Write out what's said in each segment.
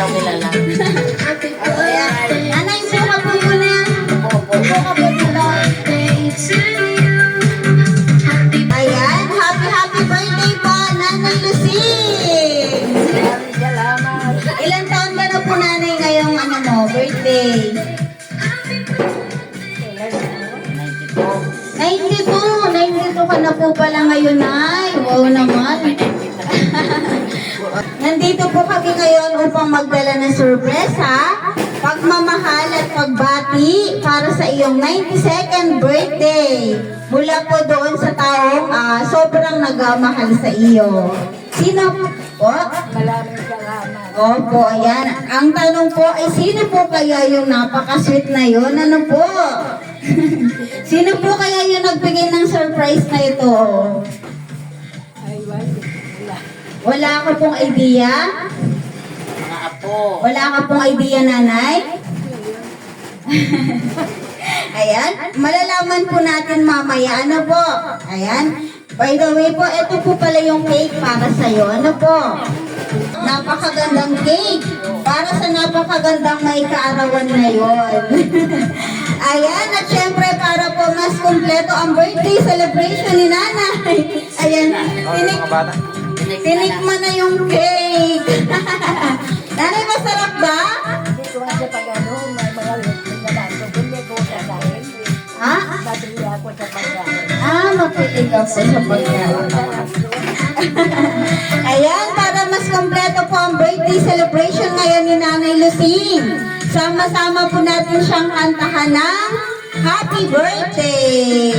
dalawang kilala. Nanay, buka po muna. Buka po dito. Ayan, happy birthday po, Nanay Lucing! Salamat. Ilang taon ba na po nanay ngayong birthday? 92 ka na po pala ngayon, Nay. Wow naman. Nandito po kami ngayon upang magdala ng surprise, ha? Pagmamahal at pagbati para sa iyong 92nd birthday. Mula po doon sa taong sobrang nagmamahal sa iyo. Sino po? Maraming salamat. Opo, ayan. Ang tanong po ay sino po kaya yung napaka-sweet na yun? Ano po? Sino po kaya yung nagbigay ng surprise na ito? Ay, wala. Wala ka pong idea? Mga apo. Wala ka pong idea, nanay? Ayan, malalaman po natin mamaya. Ano po? Ayan. By the way po, ito po pala yung cake para sa'yo. Ano po? Napakagandang cake. Para sa napakagandang may kaarawan na yun. Ayan, at syempre para po mas kumpleto ang birthday celebration ni nanay. Ayan, tinikman na yung cake. Nanay, masarap ba? Hindi ko nga sa pag-ano, may mga naman. Hindi ko sa dahil. Ha? Nabili ako sa pag-ano. Mapilig ako sa pagkain. Ayan, para mas kompleto po ang birthday celebration ngayon ni Nanay Lucing. Sama-sama po natin siyang kantahan ng Happy Birthday!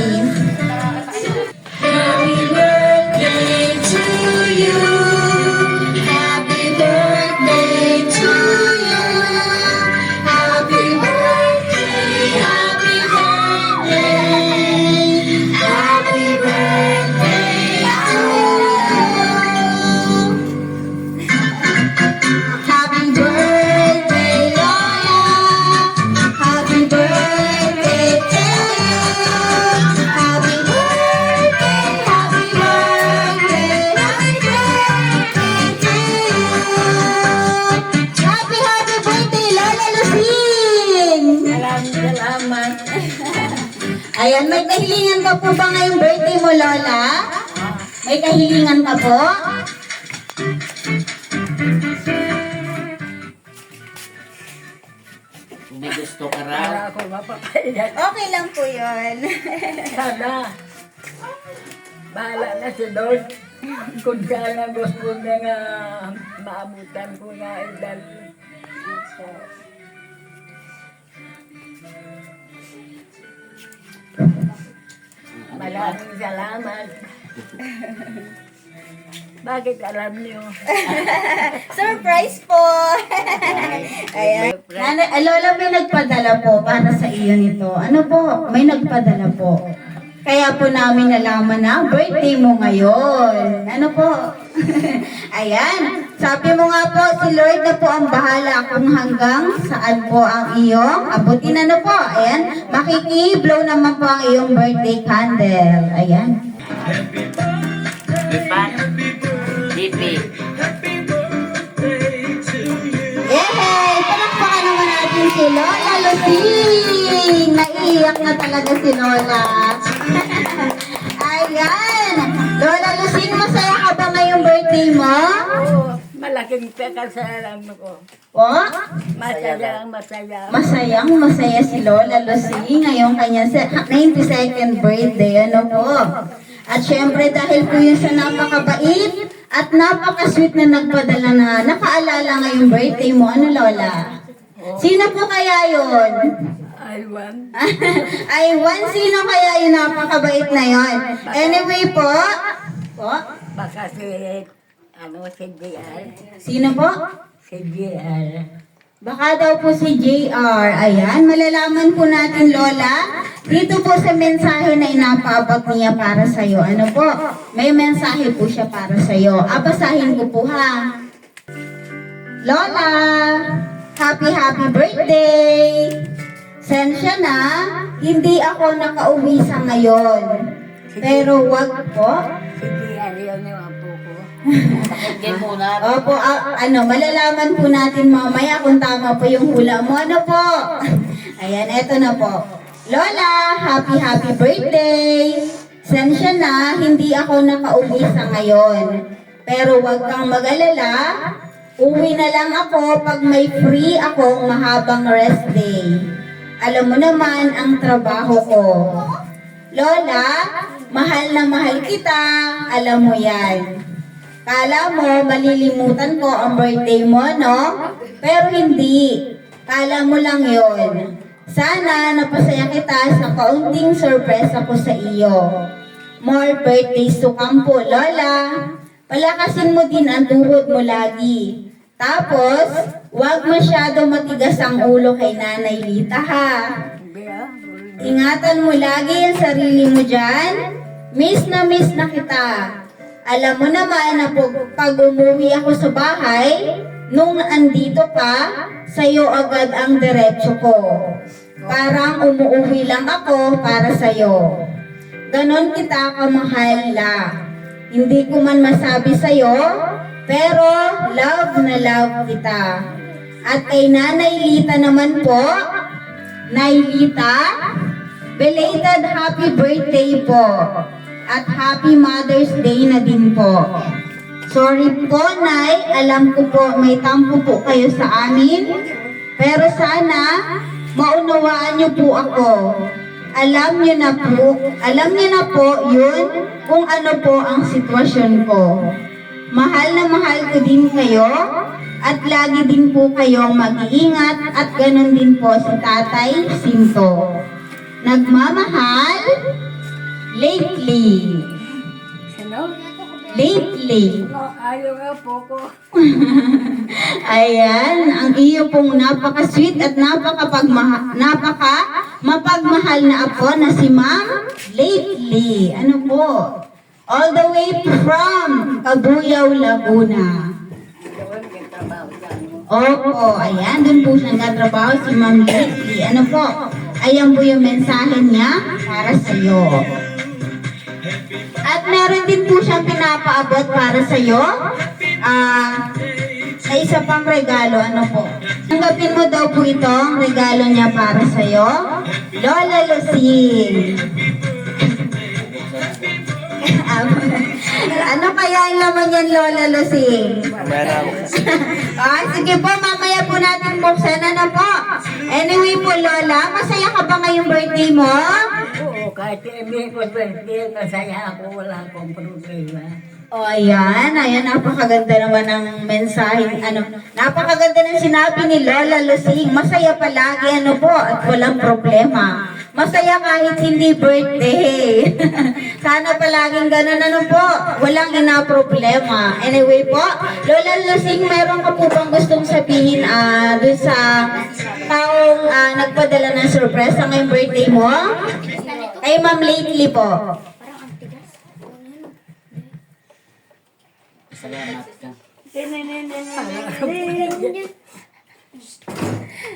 Happy birthday to you. Happy birthday to you. Happy birthday, happy birthday. Happy birthday to you. Happy birthday, Lola. Happy birthday to you. Happy birthday, happy birthday, happy birthday to you. Happy birthday, Lola Lucing! Maraming salamat. Ayan, may kahilingan ka po ba ngayong birthday mo, Lola? May kahilingan ka po? May gusto ka raw. Para ako mapapailan. Okay lang po yun. Sana. Bahala na si Lord. Kung sana gusto niya nga maabutan ko na edad. Maraming salamat. Bakit alam niyo? Surprise po! Ayan. Nanay, Lola, may nagpadala po para sa iyo nito. Ano po? May nagpadala po. Kaya po namin nalaman na birthday mo ngayon. Ano po? Ayan. Sabi mo nga po, si Lord na po ang bahala kung hanggang saan po ang iyong abutin. Ano po? Ayan. Makiki-blow naman po ang iyong birthday candle. Ayan. Diba? Bibi. Yay! Palakpakan naman natin si Lola Lucing! Naiiyak na talaga si Lola. Ayan! Lola Lucing, masaya ka ba ngayong birthday mo? Oo, malaking pekasalan ko. O? Masaya. Masaya si Lola Lucing ngayong kanyang 92nd birthday. Ano po? At syempre dahil po yun sa napakabait at napaka-sweet na nagpadala na nakaalala ngayong birthday mo. Ano, Lola? Sino po kaya yun? Aywan. Aywan, sino kaya yung napakabait na yon? Anyway po. Baka si JR. Sino po? Si JR. Baka daw po si JR. Ayan, malalaman po natin, Lola. Dito po sa mensahe na inapaabot niya para sa'yo. Ano po? May mensahe po siya para sa'yo. Basahin ko po ha. Lola, happy birthday! Sensya na, hindi ako nakauwi sa ngayon. Pero wag po. Si JR yun yung apo ko. Pakinggan muna. Opo, malalaman po natin mamaya kung tama po yung hula mo. Ano po? Ayan, eto na po. Lola, happy birthday! Sensya na, hindi ako nakauwi sa ngayon. Pero wag kang mag-alala, uwi na lang ako pag may free akong mahabang rest day. Alam mo naman ang trabaho ko. Lola, mahal na mahal kita, alam mo yan. Kala mo, malilimutan ko ang birthday mo, no? Pero hindi. Kala mo lang yon. Sana napasaya kita sa kaunting surprise ako sa iyo. More birthdays to come po, Lola. Palakasin mo din ang tuhod mo lagi. Tapos, huwag masyado matigas ang ulo kay Nanay Lita, ha? Ingatan mo lagi ang sarili mo dyan. Miss na kita. Alam mo naman na pag umuwi ako sa bahay, nung andito ka, sa'yo agad ang diretso ko. Parang umuwi lang ako para sa'yo. Ganon kita kamahal la. Hindi ko man masabi sa'yo, pero love na love kita. At kay Nanay Lita naman po, Nay Lita, belated happy birthday po. At happy Mother's Day na din po. Sorry po, Nay. Alam ko po may tampo po kayo sa amin. Pero sana, maunawaan niyo po ako. Alam niyo na po yun kung ano po ang sitwasyon ko. Mahal na mahal ko din kayo. At lagi din po kayong mag-iingat. At ganun din po si Tatay Sinto. Nagmamahal, lately. Ano? Lately. Ayaw nga po ko. Ayan, ang iyo pong napaka-sweet at mapagmahal na apo na si Ma'am Lately. Ano po? All the way from Cabuyao, Laguna. Opo, ayan, dun po siya nagtatrabaho si Ma'am Lately. Ano po? Ayan po yung mensahe niya para sa iyo. At meron din po siyang pinapaabot para sa iyo. Sa isa pang regalo, ano po? Tanggapin mo daw po ito, ang regalo niya para sa iyo. Lola Lucing. Ano kaya ang laman yan, Lola Lucing? Sige po, mamaya po natin buksan. Ano po? Anyway po, Lola, masaya ka ba ngayong birthday mo? Oo, kahit hindi ko birthday, masaya ako, wala akong problema. O, ayan, napakaganda naman ng mensahe, napakaganda ng sinabi ni Lola Lucing, masaya palagi, po, at walang problema. Masaya kahit hindi birthday. Sana palaging ganun, po, walang problema. Anyway po, Lola Lucing, meron ka po bang gustong sabihin dun sa taong nagpadala ng surprise sa ngayong birthday mo? Kay Ma'am Lately po. Salamat ka.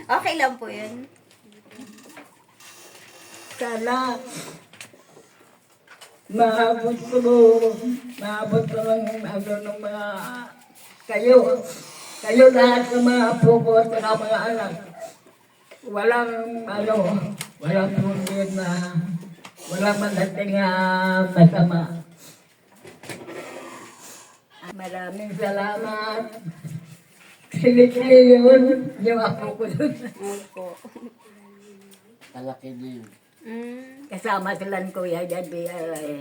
Okay lang po yun. Sana, maabot ko ng mga kayo lahat ng mga apo ko at mga anak. Walang problema, walang madating masama. Maraming salamat. Sinikli yun, yung apo ko dun. Kalaki na yun. Kasama silang Kuya Jadi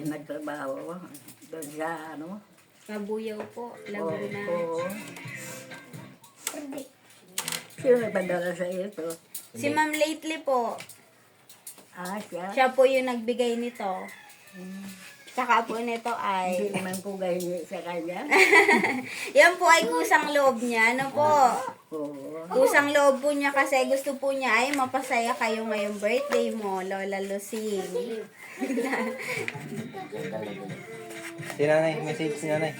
nagtrabaho doon sa Mabuyaw po, Laguna. Oo. Sino nagpadala sa ito? Si Ma'am Lately po, Siya? siya po yung nagbigay nito. Tsaka po nito ay, Hindi naman po ganyan sa kanya. yan po ay kusang loob niya, ano po? Oo. Kusang loob po niya kasi gusto po niya ay mapasaya kayo ngayong birthday mo, Lola Lucing. Si nanay, message si nanay.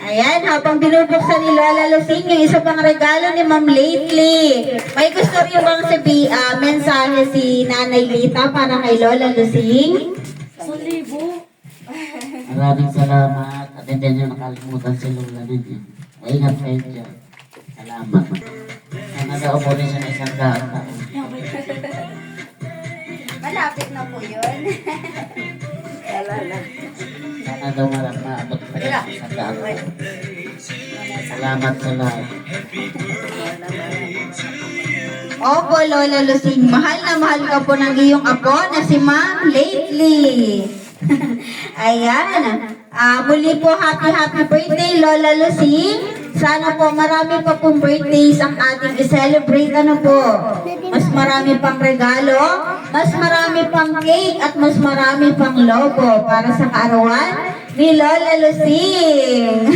Ayan, habang binubuksan ni Lola Lucing yung isa pang regalo ni Ma'am Lately. May gusto rin bang mensahe si Nanay Lita para kay Lola Lucing? Ano Maraming salamat at hindi nyo nakalimutan si Lola ninyo. Ingat kayo dyan. Salamat. Sana daw po rin siya na 100 taon. Malapit na po yun. Sana daw maabot pa rin sa 100 taon. Salamat sa lahat. Opo, Lola Lucing. Mahal na mahal ka po ng iyong apo na si Ma'am Lately. Ayan. Muli po, happy birthday, Lola Lucing. Sana po marami pa pong birthdays ang ating i-celebrate. Ano po? Mas marami pang regalo, mas marami pang cake, at mas marami pang logo para sa kaarawan ni Lola Lucing.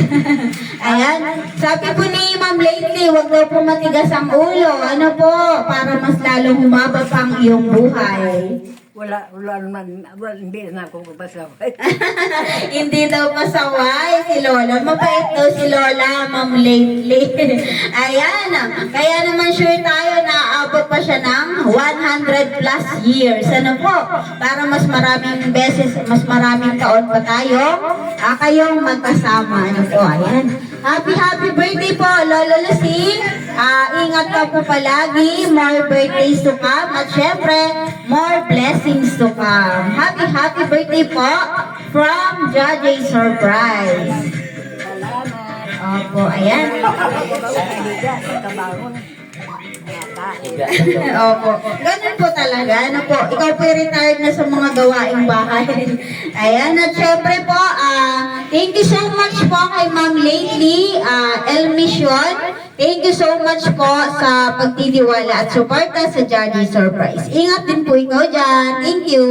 Ayan. Sabi po ni Ma'am Lately, huwag daw po matigas ang ulo. Ano po? Para mas lalong humaba pang iyong buhay. Wala naman, hindi na ako pasaway. Hindi daw pasaway si Lola. Mabait daw si Lola, Ma'am Lately. Ayan. Kaya naman sure tayo na aabot pa siya ng 100 plus years. Ano po? Para mas maraming beses, mas maraming taon pa tayo, kayong magkasama. Ano po? Ayan. Happy birthday po, Lola Lucing. Ingat ka po palagi. More birthdays to come. At syempre, more blessings to come. Happy birthday po from Judge Surprise. Salamat. Opo, ayan. Kabangon. Opo. Ganun po talaga. Ano po, ikaw po retired na sa mga gawaing bahay. Ayan, at syempre po, thank you so much po kay Ma'am Lately, El Mission. Thank you so much po sa pagtitiwala at suporta sa Judge Surprise. Ingat din po ikaw dyan. Thank you.